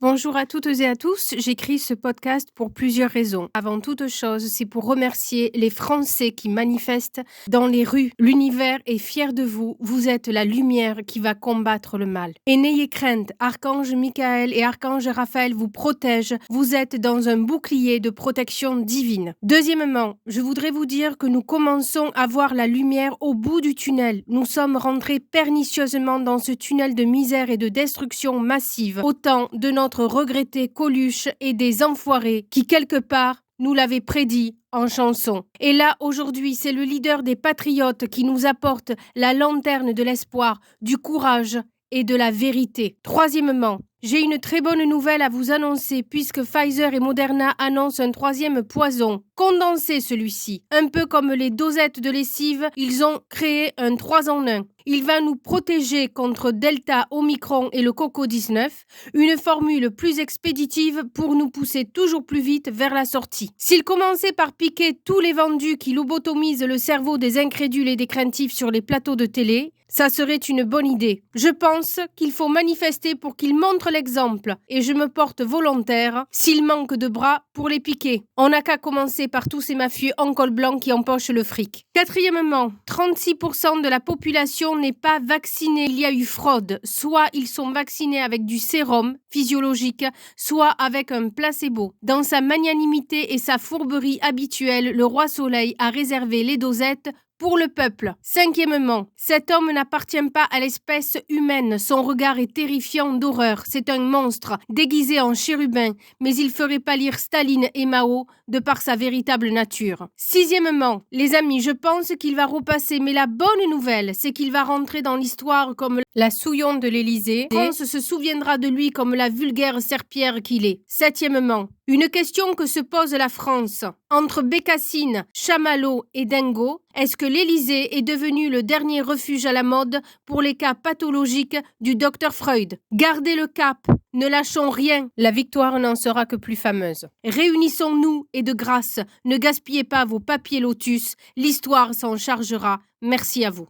Bonjour à toutes et à tous, j'écris ce podcast pour plusieurs raisons. Avant toute chose, c'est pour remercier les Français qui manifestent dans les rues. L'univers est fier de vous, vous êtes la lumière qui va combattre le mal. Et n'ayez crainte, Archange Michael et Archange Raphaël vous protègent, vous êtes dans un bouclier de protection divine. Deuxièmement, je voudrais vous dire que nous commençons à voir la lumière au bout du tunnel. Nous sommes rentrés pernicieusement dans ce tunnel de misère et de destruction massive, autant de notre regretté Coluche et des enfoirés qui, quelque part, nous l'avaient prédit en chanson. Et là, aujourd'hui, c'est le leader des patriotes qui nous apporte la lanterne de l'espoir, du courage et de la vérité. Troisièmement, j'ai une très bonne nouvelle à vous annoncer puisque Pfizer et Moderna annoncent un troisième poison. Condensé celui-ci. Un peu comme les dosettes de lessive, ils ont créé un 3 en 1. Il va nous protéger contre Delta, Omicron et le Coco-19, une formule plus expéditive pour nous pousser toujours plus vite vers la sortie. S'il commençait par piquer tous les vendus qui lobotomisent le cerveau des incrédules et des craintifs sur les plateaux de télé, ça serait une bonne idée. Je pense qu'il faut manifester pour qu'ils montrent l'exemple et je me porte volontaire s'il manque de bras pour les piquer. On n'a qu'à commencer par tous ces mafieux en col blanc qui empochent le fric. Quatrièmement, 36% de la population n'est pas vaccinée. Il y a eu fraude. Soit ils sont vaccinés avec du sérum physiologique, soit avec un placebo. Dans sa magnanimité et sa fourberie habituelle, le roi Soleil a réservé les dosettes pour le peuple. Cinquièmement, cet homme n'appartient pas à l'espèce humaine. Son regard est terrifiant d'horreur. C'est un monstre, déguisé en chérubin, mais il ferait pâlir Staline et Mao de par sa véritable nature. Sixièmement, les amis, je pense qu'il va repasser, mais la bonne nouvelle, c'est qu'il va rentrer dans l'histoire comme la souillon de l'Élysée. France se souviendra de lui comme la vulgaire serpillère qu'il est. Septièmement, une question que se pose la France. Entre Bécassine, Chamallow et Dingo, est-ce que l'Élysée est devenu le dernier refuge à la mode pour les cas pathologiques du docteur Freud? Gardez le cap, ne lâchons rien, la victoire n'en sera que plus fameuse. Réunissons-nous et de grâce, ne gaspillez pas vos papiers lotus, l'histoire s'en chargera. Merci à vous.